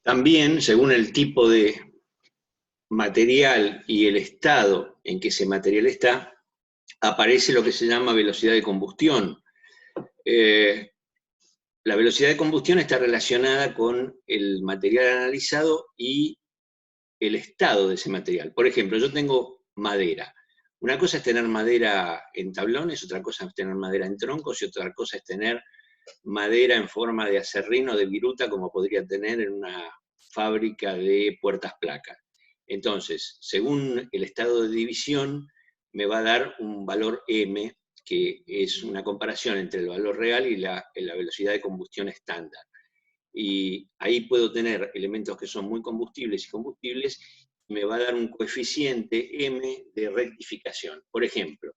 También, según el tipo de material y el estado en que ese material está, aparece lo que se llama velocidad de combustión. La velocidad de combustión está relacionada con el material analizado y el estado de ese material. Por ejemplo, yo tengo madera. Una cosa es tener madera en tablones, otra cosa es tener madera en troncos y otra cosa es tener madera en forma de aserrín o de viruta, como podría tener en una fábrica de puertas placas. Entonces, según el estado de división, me va a dar un valor M, que es una comparación entre el valor real y la velocidad de combustión estándar. Y ahí puedo tener elementos que son muy combustibles y combustibles, y me va a dar un coeficiente M de rectificación. Por ejemplo,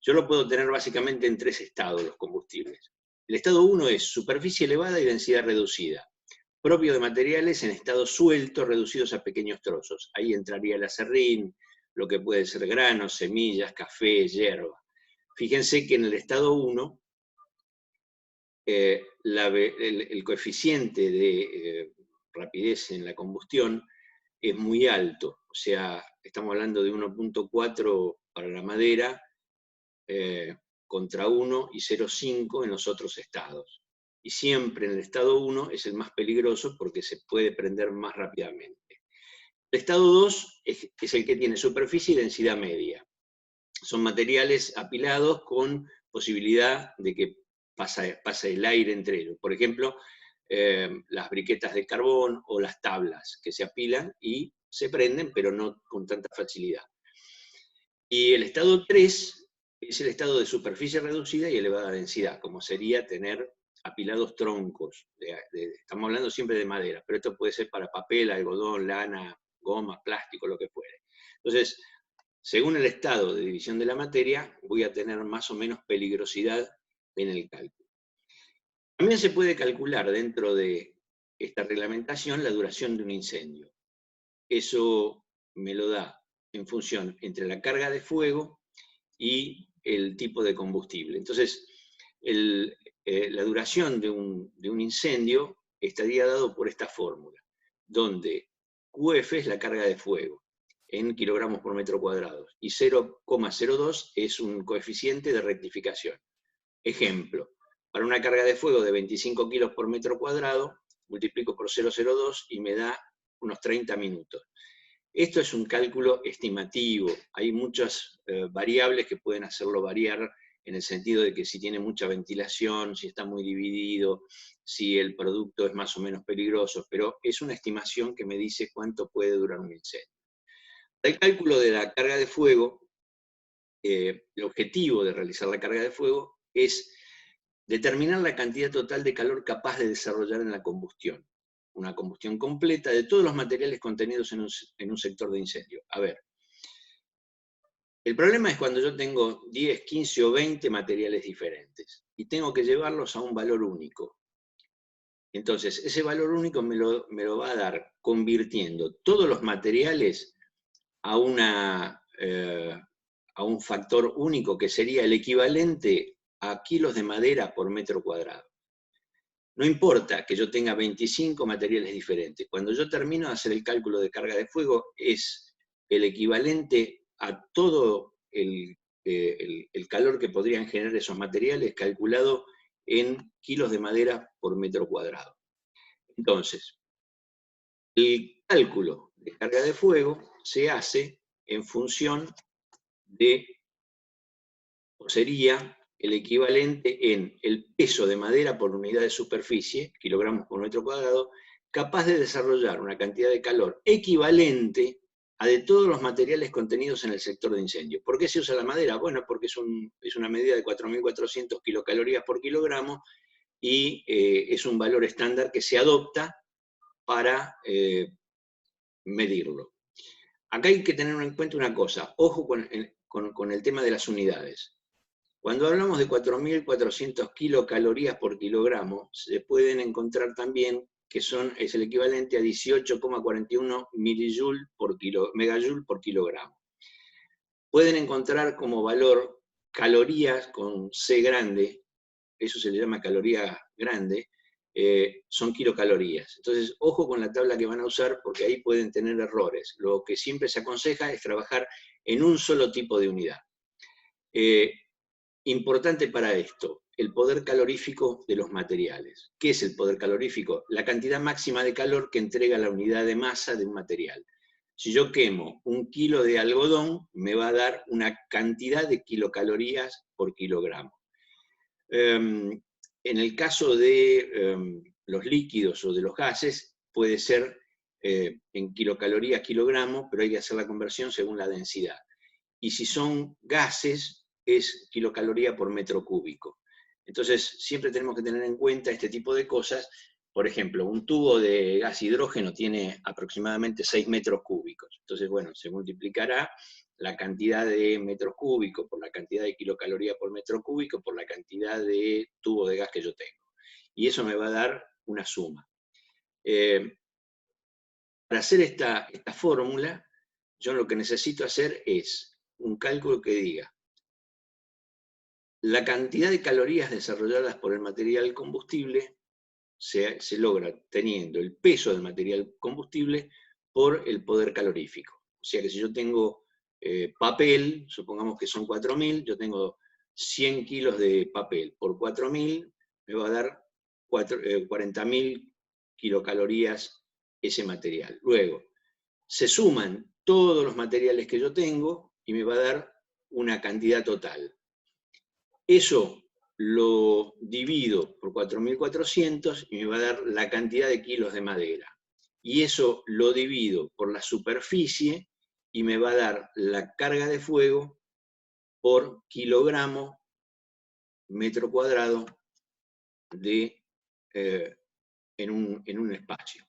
yo lo puedo tener básicamente en tres estados, los combustibles. El estado 1 es superficie elevada y densidad reducida, propio de materiales en estado suelto, reducidos a pequeños trozos. Ahí entraría el aserrín, lo que puede ser granos, semillas, café, hierba. Fíjense que en el estado 1, el coeficiente de rapidez en la combustión es muy alto, o sea, estamos hablando de 1.4 para la madera, contra 1 y 0,5 en los otros estados. Y siempre en el estado 1 es el más peligroso porque se puede prender más rápidamente. El estado 2 es el que tiene superficie y densidad media. Son materiales apilados con posibilidad de que pase el aire entre ellos. Por ejemplo, las briquetas de carbón o las tablas que se apilan y se prenden, pero no con tanta facilidad. Y el estado 3 es el estado de superficie reducida y elevada densidad, como sería tener apilados troncos. Estamos hablando siempre de madera, pero esto puede ser para papel, algodón, lana, goma, plástico, lo que fuere. Entonces, según el estado de división de la materia, voy a tener más o menos peligrosidad en el cálculo. También se puede calcular dentro de esta reglamentación la duración de un incendio. Eso me lo da en función entre la carga de fuego y el tipo de combustible. Entonces, la duración de un incendio estaría dado por esta fórmula, donde QF es la carga de fuego en kilogramos por metro cuadrado y 0,02 es un coeficiente de rectificación. Ejemplo, para una carga de fuego de 25 kilos por metro cuadrado, multiplico por 0,02 y me da unos 30 minutos. Esto es un cálculo estimativo, hay muchas variables que pueden hacerlo variar en el sentido de que si tiene mucha ventilación, si está muy dividido, si el producto es más o menos peligroso, pero es una estimación que me dice cuánto puede durar un incendio. El cálculo de la carga de fuego, el objetivo de realizar la carga de fuego es determinar la cantidad total de calor capaz de desarrollar en la combustión. Una combustión completa de todos los materiales contenidos en un sector de incendio. A ver, el problema es cuando yo tengo 10, 15 o 20 materiales diferentes y tengo que llevarlos a un valor único. Entonces, ese valor único me lo va a dar convirtiendo todos los materiales a un factor único que sería el equivalente a kilos de madera por metro cuadrado. No importa que yo tenga 25 materiales diferentes. Cuando yo termino de hacer el cálculo de carga de fuego, es el equivalente a todo el calor que podrían generar esos materiales calculado en kilos de madera por metro cuadrado. Entonces, el cálculo de carga de fuego se hace en función de, o sería el equivalente en el peso de madera por unidad de superficie, kilogramos por metro cuadrado, capaz de desarrollar una cantidad de calor equivalente a de todos los materiales contenidos en el sector de incendio. ¿Por qué se usa la madera? Bueno, porque es una medida de 4.400 kilocalorías por kilogramo y es un valor estándar que se adopta para medirlo. Acá hay que tener en cuenta una cosa, ojo con el tema de las unidades. Cuando hablamos de 4.400 kilocalorías por kilogramo, se pueden encontrar también que es el equivalente a 18,41 megajoule por kilogramo. Pueden encontrar como valor calorías con C grande, eso se le llama caloría grande, son kilocalorías. Entonces, ojo con la tabla que van a usar porque ahí pueden tener errores. Lo que siempre se aconseja es trabajar en un solo tipo de unidad. Importante para esto, el poder calorífico de los materiales. ¿Qué es el poder calorífico? La cantidad máxima de calor que entrega la unidad de masa de un material. Si yo quemo 1 kilo de algodón, me va a dar una cantidad de kilocalorías por kilogramo. En el caso de los líquidos o de los gases, puede ser en kilocalorías, kilogramos, pero hay que hacer la conversión según la densidad. Y si son gases, es kilocaloría por metro cúbico. Entonces, siempre tenemos que tener en cuenta este tipo de cosas. Por ejemplo, un tubo de gas hidrógeno tiene aproximadamente 6 metros cúbicos. Entonces, bueno, se multiplicará la cantidad de metros cúbicos por la cantidad de kilocaloría por metro cúbico por la cantidad de tubo de gas que yo tengo. Y eso me va a dar una suma. Para hacer esta fórmula, yo lo que necesito hacer es un cálculo que diga la cantidad de calorías desarrolladas por el material combustible se logra teniendo el peso del material combustible por el poder calorífico. O sea que si yo tengo papel, supongamos que son 4.000, yo tengo 100 kilos de papel por 4.000, me va a dar 40.000 kilocalorías ese material. Luego, se suman todos los materiales que yo tengo y me va a dar una cantidad total. Eso lo divido por 4.400 y me va a dar la cantidad de kilos de madera. Y eso lo divido por la superficie y me va a dar la carga de fuego por kilogramo metro cuadrado en un espacio.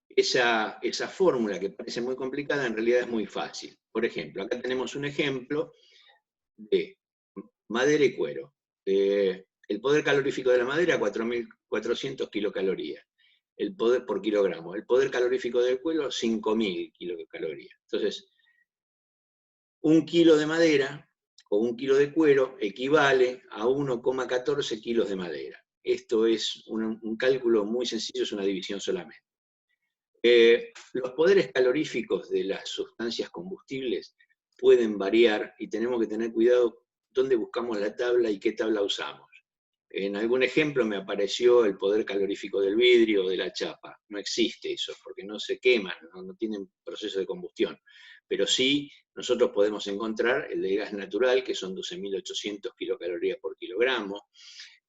Esa fórmula que parece muy complicada en realidad es muy fácil. Por ejemplo, acá tenemos un ejemplo de madera y cuero. El poder calorífico de la madera, 4.400 kilocalorías por kilogramo. El poder calorífico del cuero, 5.000 kilocalorías. Entonces, 1 kilo de madera o 1 kilo de cuero equivale a 1,14 kilos de madera. Esto es un cálculo muy sencillo, es una división solamente. Los poderes caloríficos de las sustancias combustibles pueden variar y tenemos que tener cuidado dónde buscamos la tabla y qué tabla usamos. En algún ejemplo me apareció el poder calorífico del vidrio o de la chapa. No existe eso, porque no se queman, no tienen proceso de combustión. Pero sí, nosotros podemos encontrar el de gas natural, que son 12.800 kilocalorías por kilogramo,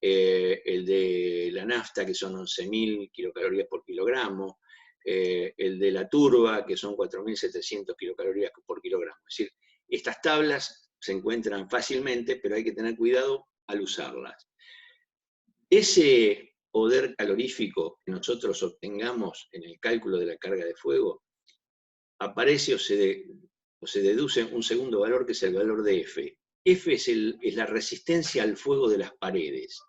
el de la nafta, que son 11.000 kilocalorías por kilogramo, el de la turba, que son 4.700 kilocalorías por kilogramo. Es decir, estas tablas se encuentran fácilmente, pero hay que tener cuidado al usarlas. Ese poder calorífico que nosotros obtengamos en el cálculo de la carga de fuego, aparece o se deduce un segundo valor que es el valor de F. F es la resistencia al fuego de las paredes.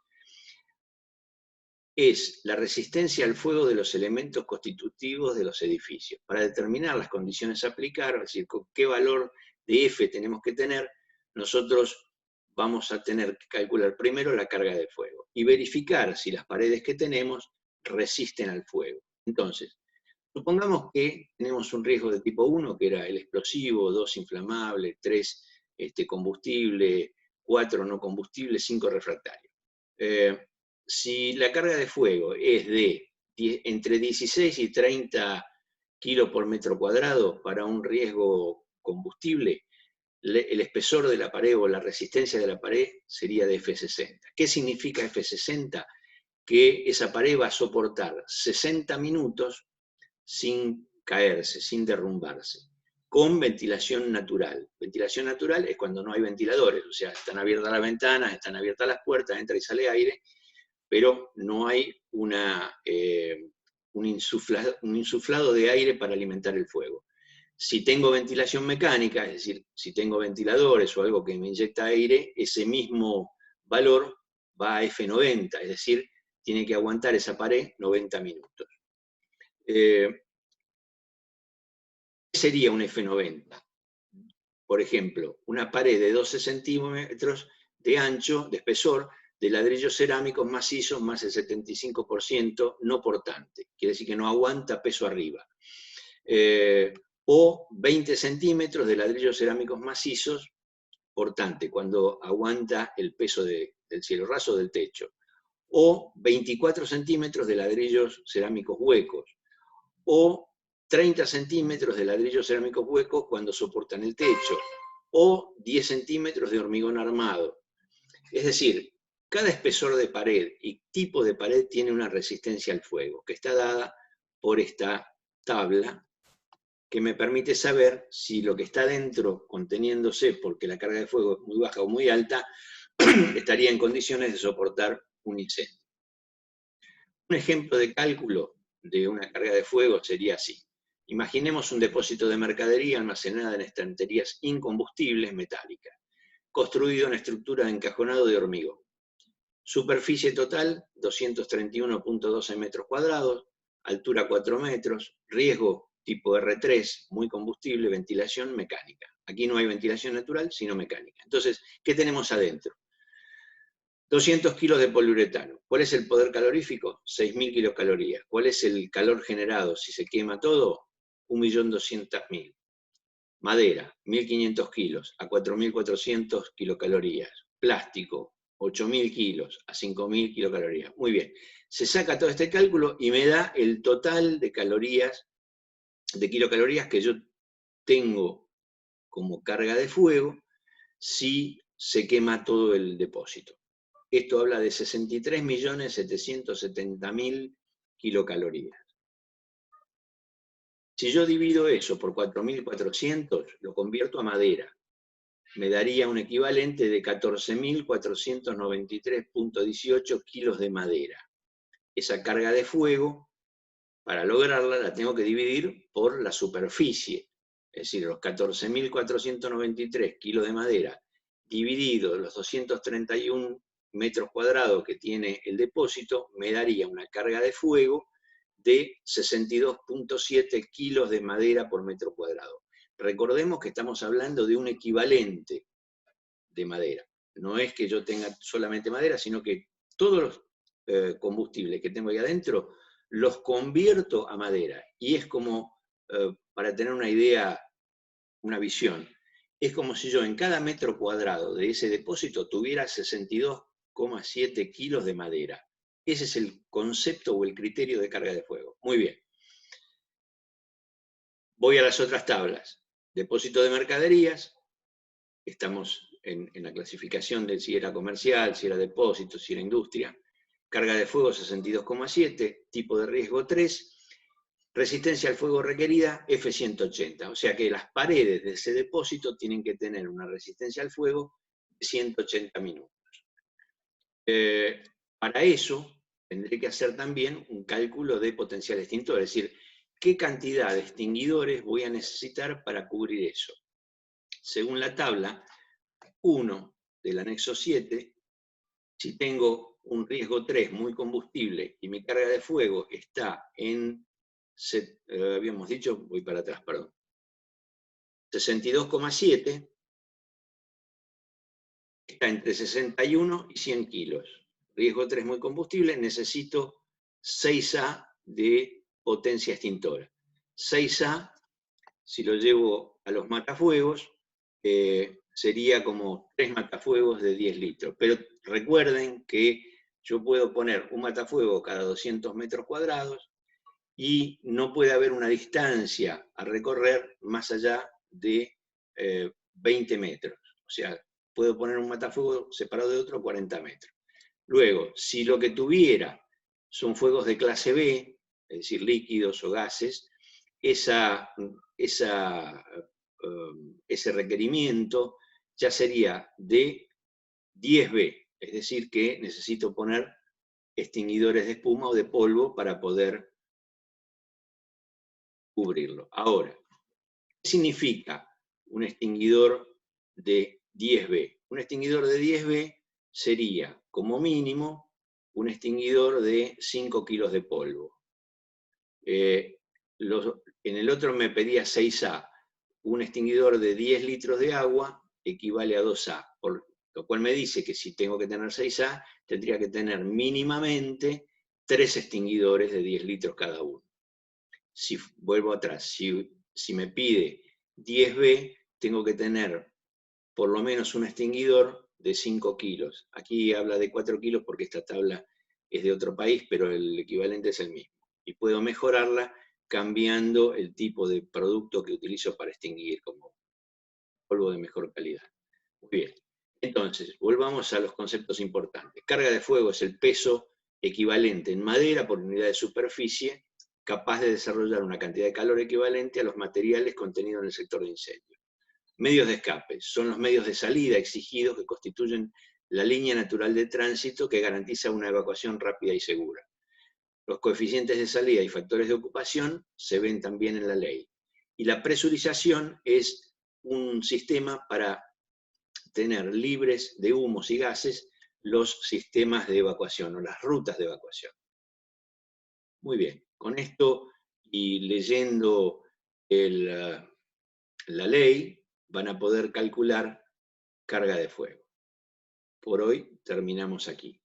Es la resistencia al fuego de los elementos constitutivos de los edificios. Para determinar las condiciones a aplicar, es decir, con qué valor de F tenemos que tener, nosotros vamos a tener que calcular primero la carga de fuego y verificar si las paredes que tenemos resisten al fuego. Entonces, supongamos que tenemos un riesgo de tipo 1, que era el explosivo, 2 inflamable, 3 combustible, 4 no combustible, 5 refractario. Si la carga de fuego es de entre 16 y 30 kilos por metro cuadrado para un riesgo combustible, el espesor de la pared o la resistencia de la pared sería de F60. ¿Qué significa F60? Que esa pared va a soportar 60 minutos sin caerse, sin derrumbarse, con ventilación natural. Ventilación natural es cuando no hay ventiladores, o sea, están abiertas las ventanas, están abiertas las puertas, entra y sale aire, pero no hay un insuflado de aire para alimentar el fuego. Si tengo ventilación mecánica, es decir, si tengo ventiladores o algo que me inyecta aire, ese mismo valor va a F90, es decir, tiene que aguantar esa pared 90 minutos. ¿Qué sería un F90? Por ejemplo, una pared de 12 centímetros de ancho, de espesor, de ladrillos cerámicos macizos más el 75% no portante. Quiere decir que no aguanta peso arriba. O 20 centímetros de ladrillos cerámicos macizos portante, cuando aguanta el peso del cielo raso o del techo. O 24 centímetros de ladrillos cerámicos huecos. O 30 centímetros de ladrillos cerámicos huecos cuando soportan el techo. O 10 centímetros de hormigón armado. Es decir, cada espesor de pared y tipo de pared tiene una resistencia al fuego, que está dada por esta tabla, que me permite saber si lo que está dentro, conteniéndose porque la carga de fuego es muy baja o muy alta, estaría en condiciones de soportar un incendio. Un ejemplo de cálculo de una carga de fuego sería así. Imaginemos un depósito de mercadería almacenada en estanterías incombustibles metálicas, construido en estructura de encajonado de hormigón. Superficie total, 231.12 metros cuadrados, altura 4 metros, riesgo tipo R3, muy combustible, ventilación mecánica. Aquí no hay ventilación natural, sino mecánica. Entonces, ¿qué tenemos adentro? 200 kilos de poliuretano. ¿Cuál es el poder calorífico? 6.000 kilocalorías. ¿Cuál es el calor generado si se quema todo? 1.200.000. Madera, 1.500 kilos a 4.400 kilocalorías. Plástico, 8.000 kilos a 5.000 kilocalorías. Muy bien. Se saca todo este cálculo y me da el total de calorías, de kilocalorías que yo tengo como carga de fuego si se quema todo el depósito. Esto habla de 63.770.000 kilocalorías. Si yo divido eso por 4.400, lo convierto a madera. Me daría un equivalente de 14.493.18 kilos de madera. Esa carga de fuego, para lograrla, la tengo que dividir por la superficie. Es decir, los 14.493 kilos de madera dividido los 231 metros cuadrados que tiene el depósito, me daría una carga de fuego de 62.7 kilos de madera por metro cuadrado. Recordemos que estamos hablando de un equivalente de madera. No es que yo tenga solamente madera, sino que todos los combustibles que tengo ahí adentro los convierto a madera. Y es como, para tener una idea, una visión, es como si yo en cada metro cuadrado de ese depósito tuviera 62,7 kilos de madera. Ese es el concepto o el criterio de carga de fuego. Muy bien. Voy a las otras tablas. Depósito de mercaderías. Estamos en la clasificación de si era comercial, si era depósito, si era industria. Carga de fuego 62,7, tipo de riesgo 3. Resistencia al fuego requerida F180. O sea que las paredes de ese depósito tienen que tener una resistencia al fuego de 180 minutos. Para eso tendré que hacer también un cálculo de potencial extintor, es decir, qué cantidad de extinguidores voy a necesitar para cubrir eso. Según la tabla 1 del anexo 7, si tengo un riesgo 3 muy combustible y mi carga de fuego está en, habíamos dicho, voy para atrás, perdón, 62,7, está entre 61 y 100 kilos. Riesgo 3 muy combustible, necesito 6A de potencia extintora. 6A, si lo llevo a los matafuegos, sería como 3 matafuegos de 10 litros. Pero recuerden que yo puedo poner un matafuego cada 200 metros cuadrados y no puede haber una distancia a recorrer más allá de 20 metros. O sea, puedo poner un matafuego separado de otro 40 metros. Luego, si lo que tuviera son fuegos de clase B, es decir, líquidos o gases, ese requerimiento ya sería de 10B, es decir, que necesito poner extinguidores de espuma o de polvo para poder cubrirlo. Ahora, ¿qué significa un extinguidor de 10B? Un extinguidor de 10B sería, como mínimo, un extinguidor de 5 kilos de polvo. En el otro me pedía 6A. Un extinguidor de 10 litros de agua equivale a 2A. lo cual me dice que si tengo que tener 6A, tendría que tener mínimamente 3 extinguidores de 10 litros cada uno. Si vuelvo atrás, si me pide 10B, tengo que tener por lo menos un extinguidor de 5 kilos. Aquí habla de 4 kilos porque esta tabla es de otro país, pero el equivalente es el mismo. Y puedo mejorarla cambiando el tipo de producto que utilizo para extinguir, como polvo de mejor calidad. Muy bien. Entonces, volvamos a los conceptos importantes. Carga de fuego es el peso equivalente en madera por unidad de superficie, capaz de desarrollar una cantidad de calor equivalente a los materiales contenidos en el sector de incendio. Medios de escape son los medios de salida exigidos que constituyen la línea natural de tránsito que garantiza una evacuación rápida y segura. Los coeficientes de salida y factores de ocupación se ven también en la ley. Y la presurización es un sistema para tener libres de humos y gases los sistemas de evacuación o las rutas de evacuación. Muy bien, con esto y leyendo la ley van a poder calcular carga de fuego. Por hoy terminamos aquí.